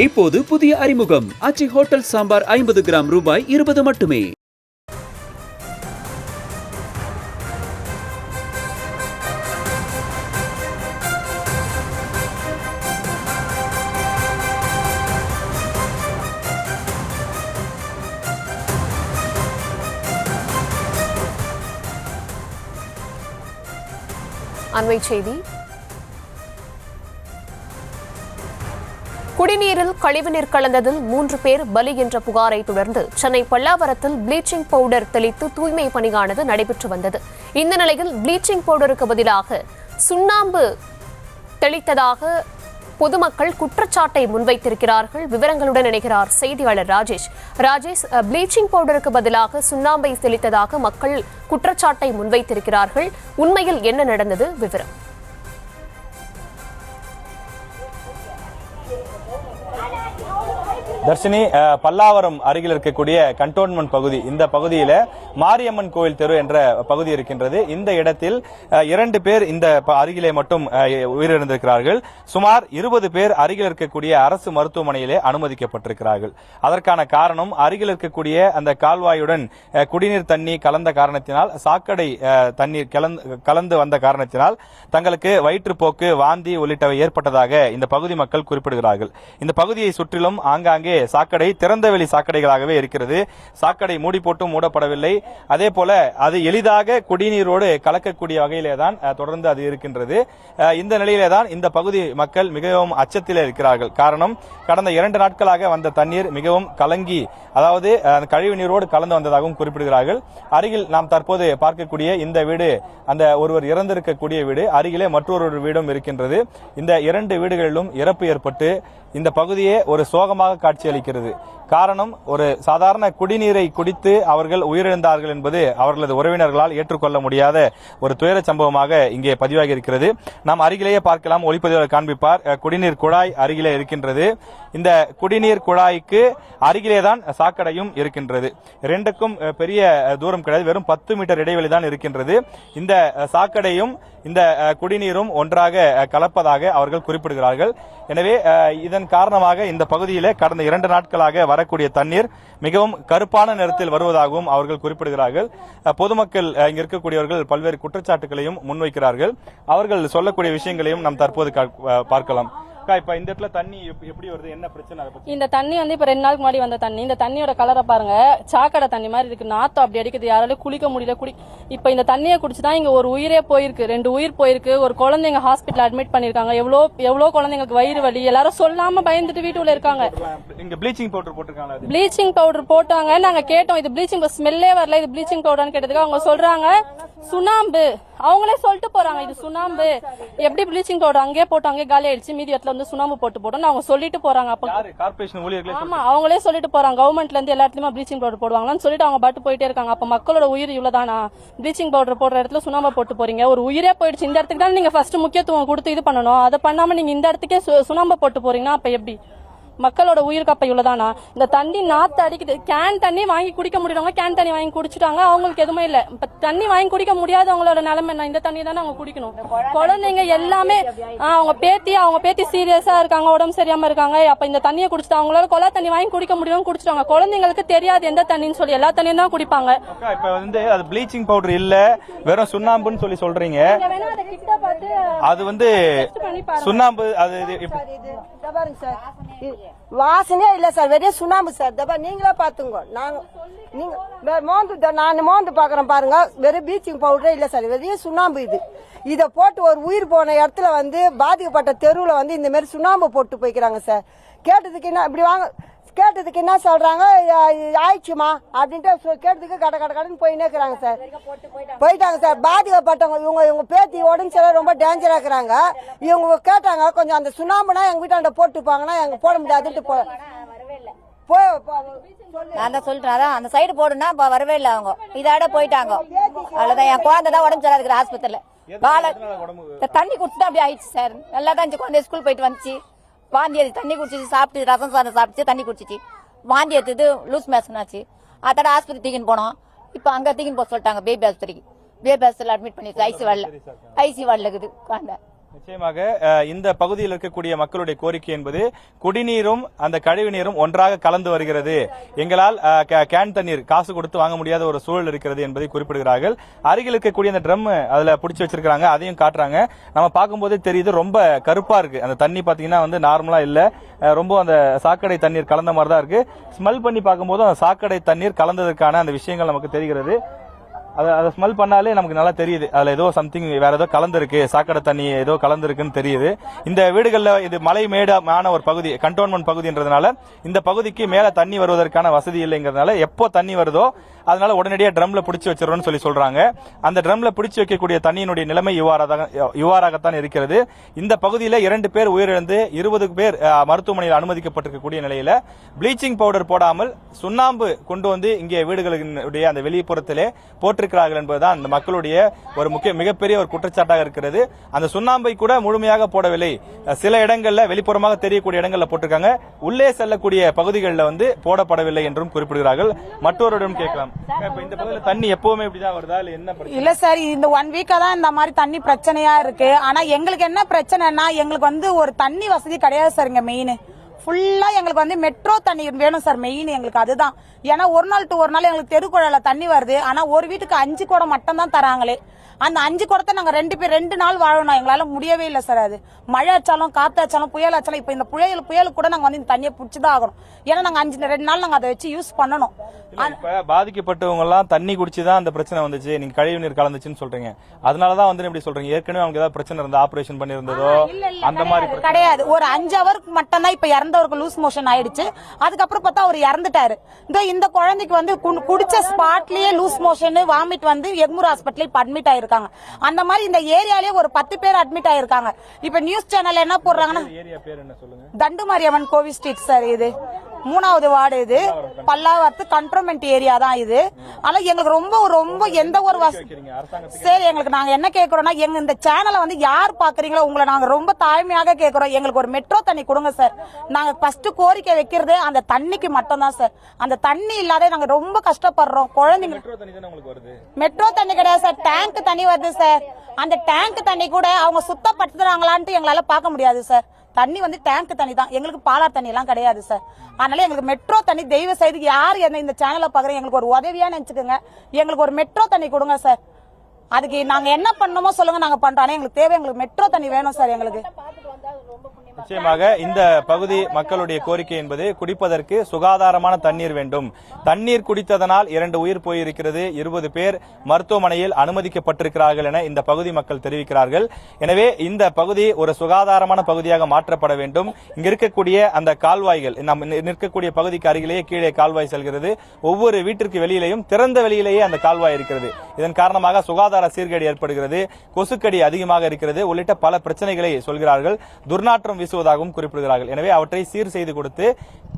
இப்போது புதிய அறிமுகம் ஆச்சி ஹோட்டல் சாம்பார் 50 கிராம் ரூபாய் 20 மட்டுமே. அண்மை செய்தி. குடிநீரில் கழிவுநீர் கலந்ததில் 3 பேர் பலி என்ற புகாரை தொடர்ந்து சென்னை பல்லாவரத்தில் ப்ளீச்சிங் பவுடர் தெளித்து தூய்மை பணியானது நடைபெற்று வந்தது. இந்த நிலையில் ப்ளீச்சிங் பவுடருக்கு பதிலாக சுண்ணாம்பு தெளித்ததாக பொதுமக்கள் குற்றச்சாட்டை முன்வைத்திருக்கிறார்கள். விவரங்களுடன் இணைகிறார் செய்தியாளர் ராஜேஷ். ப்ளீச்சிங் பவுடருக்கு பதிலாக சுண்ணாம்பை தெளித்ததாக மக்கள் குற்றச்சாட்டை முன்வைத்திருக்கிறார்கள். உண்மையில் என்ன நடந்தது? விவரம். தர்ஷினி, பல்லாவரம் அருகில் இருக்கக்கூடிய கண்டோன்மெண்ட் பகுதி, இந்த பகுதியில மாரியம்மன் கோவில் தெரு என்ற பகுதி இருக்கின்றது. இந்த இடத்தில் 2 பேர் இந்த அருகிலே மட்டும் உயிரிழந்திருக்கிறார்கள். சுமார் 20 பேர் அருகில் இருக்கக்கூடிய அரசு மருத்துவமனையிலே அனுமதிக்கப்பட்டிருக்கிறார்கள். அதற்கான காரணம், அருகில் இருக்கக்கூடிய அந்த கால்வாயுடன் குடிநீர் தண்ணி கலந்த காரணத்தினால், சாக்கடை தண்ணீர் கலந்து வந்த காரணத்தினால் தங்களுக்கு வயிற்றுப்போக்கு, வாந்தி உள்ளிட்டவை ஏற்பட்டதாக இந்த பகுதி மக்கள் குறிப்பிடுகிறார்கள். இந்த பகுதியை சுற்றிலும் ஆங்காங்கே சாக்கடை திறந்தவெளி சாக்கடைகளாகவே இருக்கிறது. சாக்கடை மூடி போட்டும் மூடப்படவில்லை. அதே போல அது எளிதாக குடிநீரோடு கலக்கக்கூடிய வகையிலே தான் தொடர்ந்து அது இருக்கின்றது. இந்த நிலையிலே தான் இந்த பகுதி மக்கள் மிகவும் அச்சத்திலே இருக்கிறார்கள். காரணம், கடந்த 2 நாட்களாக வந்த தண்ணீர் மிகவும் கலங்கி, அதாவது கழிவு நீரோடு கலந்து வந்ததாகவும் குறிப்பிடுகிறார்கள். அருகில் நாம் தற்போது பார்க்கக்கூடிய இந்த வீடு அந்த ஒருவர் இறந்திருக்கக்கூடிய வீடு. அருகிலே மற்றொரு வீடும் இருக்கின்றது. இந்த 2 வீடுகளிலும் இறப்பு ஏற்பட்டு இந்த பகுதியே ஒரு சோகமாக காட்சியளிக்கிறது. காரணம், ஒரு சாதாரண குடிநீரை குடித்து அவர்கள் உயிரிழந்தார்கள் என்பது அவர்களது உறவினர்களால் ஏற்றுக்கொள்ள முடியாத ஒரு துயர சம்பவமாக இங்கே பதிவாகி இருக்கிறது. நாம் அருகிலேயே பார்க்கலாம், ஒளிப்பதிவாளர் காண்பிப்பார். குடிநீர் குழாய் அருகிலே இருக்கின்றது. இந்த குடிநீர் குழாய்க்கு அருகிலேதான் சாக்கடையும் இருக்கின்றது. 2க்கும் பெரிய தூரம் கிடையாது, வெறும் 10 மீட்டர் இடைவெளி தான் இருக்கின்றது. இந்த சாக்கடையும் இந்த குடிநீரும் ஒன்றாக கலப்பதாக அவர்கள் குறிப்பிடுகிறார்கள். எனவே இதன் காரணமாக இந்த பகுதியிலே கடந்த 2 நாட்களாக வரக்கூடிய தண்ணீர் மிகவும் கருப்பான நிறத்தில் வருவதாகவும் அவர்கள் குறிப்பிடுகிறார்கள். பொதுமக்கள் இங்க இருக்கக்கூடியவர்கள் பல்வேறு குற்றச்சாட்டுகளையும் முன்வைக்கிறார்கள். அவர்கள் சொல்லக்கூடிய விஷயங்களையும் நாம் தற்போது பார்க்கலாம். இப்ப இந்த இடத்துல தண்ணி எப்படி வருது, என்ன பிரச்சனை? இந்த தண்ணி இப்ப 2 நாளுக்கு முன்னாடி வந்த தண்ணி. இந்த தண்ணியோட கலரை பாருங்க, சாக்கடை தண்ணி மாதிரி இருக்கு. நாத்தம் அப்படி அடிக்குது, யாராலும் குளிக்க முடியல. இப்ப இந்த தண்ணியை குடிச்சுதான் இங்க ஒரு உயிரே போயிருக்கு, 2 உயிர் போயிருக்கு. ஒரு குழந்தைங்க ஹாஸ்பிட்டல் அட்மிட் பண்ணிருக்காங்க. எவ்வளவு குழந்தைங்களுக்கு வயிறு வலி, எல்லாரும் சொல்லாம பயந்துட்டு வீட்டுல இருக்காங்க. இங்க ப்ளீச்சிங் பவுடர் போட்டிருக்காங்க. ப்ளீச்சிங் பவுடர் போட்டாங்க. நாங்க கேட்டோம், இது ப்ளீச்சிங் ஸ்மெல்லே வரல, இது ப்ளீச்சிங் பவுடர்னு கேட்டதுக்கு அவங்க சொல்றாங்க சுண்ணாம்பு. அவங்களே சொல்லிட்டு போறாங்க இது சுண்ணாம்பு. எப்படி ப்ளீச்சிங் பவுடர் அங்கே போட்டு அங்கே காலி ஆயிடுச்சு, மீதி இடத்துல சுண்ணாம்பு போட்டோம் அவங்க சொல்லிட்டு போறாங்க. ஆமா, அவங்களே சொல்லிட்டு போறாங்க. கவர்மெண்ட்ல இருந்து எல்லா இடத்துலயுமே ப்ளீச்சிங் பவுடர் போடுவாங்கன்னு சொல்லிட்டு அவங்க பாட்டு போயிட்டே இருக்காங்க. அப்ப மக்களோட உயிர் இவ்வளவுதானா? ப்ளீச்சிங் பவுடர் போடுற இடத்துல சுண்ணாம்பு போட்டு போறீங்க. ஒரு உயிரே போயிடுச்சு. இந்த இடத்துக்கு தான் நீங்க ஃபர்ஸ்ட் முக்கியத்துவம் கொடுத்து இது பண்ணணும். அதை பண்ணாம நீங்க இந்த இடத்துக்கே சுண்ணாம்பு போட்டு போறீங்கன்னா அப்ப எப்படி? மக்களோட உயிருக்கு அப்ப இவ்வளவுதானா? இந்த தண்ணி நாத்து அடிக்குது. கேன் தண்ணி வாங்கி குடிக்க முடியறவங்க கேன் தண்ணி வாங்கி குடிச்சிட்டாங்க, அவங்களுக்கு எதுவுமே இல்ல. இப்ப தண்ணி வாங்கி குடிக்க முடியாதவங்களோட நிலைமை என்ன? இந்த தண்ணி தானே அவங்க குடிக்கணும். குழந்தைங்க எல்லாமே அவங்க பேத்தி சீரியஸா இருக்காங்க, உடம்பு சரியாம இருக்காங்க. அப்ப இந்த தண்ணியை குடிச்சிட்டு அவங்களால கொலை தண்ணி வாங்கி குடிக்க முடியும் குடிச்சிட்டாங்க. குழந்தைங்களுக்கு தெரியாது எந்த தண்ணின்னு சொல்லி, எல்லா தண்ணியும் தான் குடிப்பாங்க. இப்ப அது ப்ளீச்சிங் பவுடர் இல்ல, வெறும் சுண்ணாம்புன்னு சொல்லி சொல்றீங்க. அது சுண்ணாம்பு. அது வாசனே இல்ல சார், வெறும் சுண்ணாம்பு சார். தப்பா நீங்களே பாத்துங்க. நான் மோந்து பாக்குறேன் பாருங்க, வெறும் ப்ளீச்சிங் பவுடரே இல்ல சார், வெறும் சுண்ணாம்பு. இதை போட்டு ஒரு உயிர் போன இடத்துல பாதிக்கப்பட்ட தெருவுல இந்த மாதிரி சுண்ணாம்பு போட்டு போய்க்கிறாங்க சார். கேட்டதுக்கு என்ன இப்படி கேட்டதுக்கு என்ன சொல்றாங்க, ஆயிடுச்சுமா அப்படின்ட்டு கேட்டதுக்கு கடன்னு போயினே இருக்கிறாங்க சார். போயிட்டாங்க சார். பாதிக்கப்பட்டவங்க இவங்க பேத்தி உடம்பு சரியா ரொம்ப டேஞ்சரா இருக்கிறாங்க. இவங்க கேட்டாங்க, கொஞ்சம் அந்த சுண்ணாம்புனா எங்க வீட்டாண்ட போட்டுப்பாங்கன்னா எங்க போட முடியாதுன்ட்டு நான் தான் சொல்றேன். அந்த சைடு போடுனா வரவே இல்லை. அவங்க இதோட போயிட்டாங்க. அவ்வளவுதான். என் குழந்தை தான் உடம்பு சரியா இருக்கிற ஆஸ்பத்திரியில. தண்ணி குடிச்சுட்டு அப்படி ஆயிடுச்சு சார். நல்லா தான் குழந்தை ஸ்கூல் போயிட்டு வந்துச்சு. வாந்தி எடுத்து தண்ணி குடிச்சிச்சு, சாப்பிட்டு ரசம் சாதம் சாப்பிட்டு தண்ணி குடிச்சிச்சு. வாந்தி எடுத்து லூஸ் மேசன் ஆச்சு. அதோட ஆஸ்பத்திரி தூக்கின்னு போனோம். இப்ப அங்க தூக்கின்னு போக சொல்லிட்டாங்க பேபி ஆஸ்பத்திரிக்கு. பேபி ஆஸ்பத்திரியில் அட்மிட் பண்ணிச்சு. ஐசி வார்டில் இருக்குது குழந்தை. நிச்சயமாக இந்த பகுதியில் இருக்கக்கூடிய மக்களுடைய கோரிக்கை என்பது குடிநீரும் அந்த கழிவு நீரும் ஒன்றாக கலந்து வருகிறது. எங்களால் கேன் தண்ணீர் காசு கொடுத்து வாங்க முடியாத ஒரு சூழல் இருக்கிறது என்பதை குறிப்பிடுகிறார்கள். அருகில் இருக்கக்கூடிய அந்த ட்ரம் அதுல பிடிச்சி வச்சிருக்காங்க, அதையும் காட்டுறாங்க. நம்ம பார்க்கும்போதே தெரியுது, ரொம்ப கருப்பா இருக்கு. அந்த தண்ணி பாத்தீங்கன்னா நார்மலா இல்ல, ரொம்ப அந்த சாக்கடை தண்ணீர் கலந்த மாதிரி தான் இருக்கு. ஸ்மெல் பண்ணி பார்க்கும்போது அந்த சாக்கடை தண்ணீர் கலந்ததற்கான அந்த விஷயங்கள் நமக்கு தெரிகிறது. அதை ஸ்மெல் பண்ணாலே நமக்கு நல்லா தெரியுது, அதுல ஏதோ சம்திங் வேற ஏதோ கலந்துருக்கு, சாக்கடை தண்ணி ஏதோ கலந்துருக்குன்னு தெரியுது. இந்த வீடுகளில் இது மலை மேடான ஒரு பகுதி, கண்டோன்மெண்ட் பகுதின்றதுனால இந்த பகுதிக்கு மேல தண்ணி வருவதற்கான வசதி இல்லைங்கிறதுனால எப்போ தண்ணி வருதோ அதனால உடனடியாக ட்ரம்ல பிடிச்சி வச்சிடறோம்னு சொல்றாங்க. அந்த ட்ரம்ல பிடிச்சி வைக்கக்கூடிய தண்ணியினுடைய நிலைமை இவ்வாறாகத்தான் இருக்கிறது. இந்த பகுதியில் 2 பேர் உயிரிழந்து 20 பேர் மருத்துவமனையில் அனுமதிக்கப்பட்டிருக்கக்கூடிய நிலையில ப்ளீச்சிங் பவுடர் போடாமல் சுண்ணாம்பு கொண்டு வந்து இங்கே வீடுகளுடைய அந்த வெளிப்புறத்திலே போட்டிருக்கிறார்கள் என்பதுதான் இந்த மக்களுடைய ஒரு மிகப்பெரிய ஒரு குற்றச்சாட்டாக இருக்கிறது. அந்த சுண்ணாம்பை கூட முழுமையாக போடவில்லை, சில இடங்கள்ல வெளிப்புறமாக தெரியக்கூடிய இடங்கள்ல போட்டிருக்காங்க, உள்ளே செல்லக்கூடிய பகுதிகளில் போடப்படவில்லை என்றும் குறிப்பிடுகிறார்கள். மற்றொருடன் கேட்கலாம், இந்த பகுதியில் தண்ணி எப்பவுமே இப்படிதான் வருதா இல்ல என்ன பிரச்சனை? இல்ல சார், இந்த 1 வீக்கா தான் இந்த மாதிரி தண்ணி பிரச்சனையா இருக்கு. ஆனா எங்களுக்கு என்ன பிரச்சனைனா, எங்களுக்கு ஒரு தண்ணி வசதி கிடையாது சார். இங்க மெயின் ஃபுல்லா எங்களுக்கு மெட்ரோ தண்ணி வேணும் சார். மெயின் எங்களுக்கு அதுதான். ஏன்னா ஒரு நாள் டு ஒரு நாள் எங்களுக்கு தெருக்குழால தண்ணி வருது. ஆனா ஒரு வீட்டுக்கு 5 குடம் மட்டும் தான் தராங்களே. அந்த 5 குடத்தை நாங்க 2 நாள் வாழணும், எங்களால முடியவே இல்லை சார். அது மழை அச்சாலும் காத்து அச்சாலும் புயல் அச்சாலும் இப்ப இந்த புயலுக்கு கூட நாங்க இந்த தண்ணியை பிடிச்சுதான் ஆகணும். ஏன்னா நாங்க 2 நாள் நாங்க அதை வச்சு யூஸ் பண்ணணும். பாதிக்கப்பட்டவங்க எல்லாம் தண்ணி குடிச்சுதான் அந்த பிரச்சனை வந்துச்சு, நீங்க கழிவு நீர் கலந்துச்சுன்னு சொல்றீங்க. அதனாலதான் இப்படி சொல்றீங்க. ஏற்கனவே அவங்க ஏதாவது பிரச்சனை இருந்தா, ஆபரேஷன் பண்ணிருந்ததோ அந்த மாதிரி கிடையாது. ஒரு 5 ஹவருக்கு மட்டும் தான் இப்ப இறந்தவருக்கு லூஸ் மோஷன் ஆயிடுச்சு. அதுக்கப்புறம் பார்த்தா அவர் இறந்துட்டாரு. இந்த குழந்தைக்கு குடிச்ச ஸ்பாட்லயே loose motion vomit Egmore hospital இப்ப அட்மிட் ஆயிருக்காங்க. அந்த மாதிரி இந்த ஏரியாலே ஒரு 10 பேர் அட்மிட் ஆயிருக்காங்க. இப்ப நியூஸ் சேனல் என்ன போடுறாங்கன்னா, தண்டுமாரியம்மன் கோவில் ஸ்ட்ரீட் சார், இது 3வது வார்டு, இது பல்லாவரத்து கண்ட்ரோன்மெண்ட் ஏரியா தான் இது. ஆனா எங்களுக்கு ரொம்ப எந்த ஒரு சரி, எங்களுக்கு நாங்க என்ன கேக்குறோம்னா, எங்க இந்த சேனலை யார் பாக்குறீங்களோ உங்களை நாங்க ரொம்ப தாழ்மையாக கேக்குறோம். எங்களுக்கு ஒரு மெட்ரோ தண்ணி கொடுங்க சார். நாங்க ஃபர்ஸ்ட் கோரிக்கை வைக்கிறதே அந்த தண்ணிக்கு மட்டும் தான் சார். அந்த தண்ணி இல்லாத நாங்க ரொம்ப கஷ்டப்படுறோம். குழந்தைங்க மெட்ரோ தண்ணி கிடையாது சார், டேங்க் தண்ணி வருது சார். அந்த டேங்க் தண்ணி கூட அவங்க சுத்தப்படுத்துறாங்களான்ட்டு எங்களால பார்க்க முடியாது சார். தண்ணி டேங்க் தண்ணி தான், எங்களுக்கு பாலார் தண்ணி எல்லாம் கிடையாது சார். அதனால எங்களுக்கு மெட்ரோ தண்ணி தயவு செய்து யார் இந்த சேனலை பாக்குறீங்க, எங்களுக்கு ஒரு உதவியா நினைச்சுக்கோங்க. எங்களுக்கு ஒரு மெட்ரோ தண்ணி கொடுங்க சார். அதுக்கு நாங்க என்ன பண்ணணுமோ சொல்லுங்க, நாங்க பண்றோம். எங்களுக்கு தேவை, எங்களுக்கு மெட்ரோ தண்ணி வேணும் சார். எங்களுக்கு நிச்சயமாக இந்த பகுதி மக்களுடைய கோரிக்கை என்பது குடிப்பதற்கு சுகாதாரமான தண்ணீர் வேண்டும். தண்ணீர் குடித்ததனால் 2 உயிர் போயிருக்கிறது, 20 பேர் மருத்துவமனையில் அனுமதிக்கப்பட்டிருக்கிறார்கள் என இந்த பகுதி மக்கள் தெரிவிக்கிறார்கள். எனவே இந்த பகுதி ஒரு சுகாதாரமான பகுதியாக மாற்றப்பட வேண்டும். இங்க இருக்கக்கூடிய அந்த கால்வாய்கள், நம்ம நிற்கக்கூடிய பகுதிக்கு அருகிலேயே கீழே கால்வாய் செல்கிறது. ஒவ்வொரு வீட்டிற்கு வெளியிலேயும் திறந்த வெளியிலேயே அந்த கால்வாய் இருக்கிறது. இதன் காரணமாக சுகாதார சீர்கேடு ஏற்படுகிறது, கொசுக்கடி அதிகமாக இருக்கிறது, உள்ளிட்ட பல பிரச்சனைகளை சொல்கிறார்கள். துர்நாற்றம் வீசுவதாகவும் குறிப்பிடுகிறார்கள். எனவே அவற்றை சீர் செய்து கொடுத்து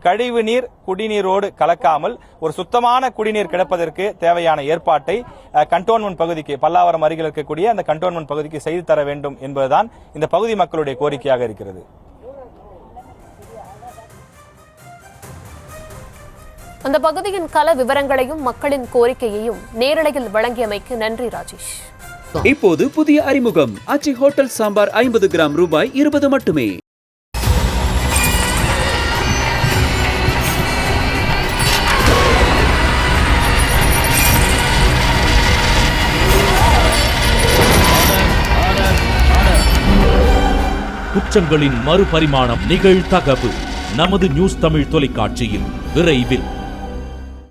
கழிவு நீர் குடிநீரோடு கலக்காமல் ஒரு சுத்தமான குடிநீர் கிடைப்பதற்கு தேவையான ஏற்பாட்டை கண்டோன்மெண்ட் பகுதிக்கு, பல்லாவரம் அருகில் இருக்கக்கூடிய அந்த கண்டோன்மெண்ட் பகுதிக்கு செய்து தர வேண்டும் என்பதுதான் இந்த பகுதி மக்களுடைய கோரிக்கையாக இருக்கிறது. அந்த பகுதியின் கள விவரங்களையும் மக்களின் கோரிக்கையையும் நேரலையில் வழங்கியமைக்கு நன்றி ராஜேஷ். இப்போது புதிய அறிமுகம் ஆச்சி ஹோட்டல் சாம்பார் 50 கிராம் ரூபாய் 20 மட்டுமே. குற்றங்களின் மறுபரிமாணம் நிகழ்தகவு நமது நியூஸ் தமிழ் தொலைக்காட்சியில் விரைவில்.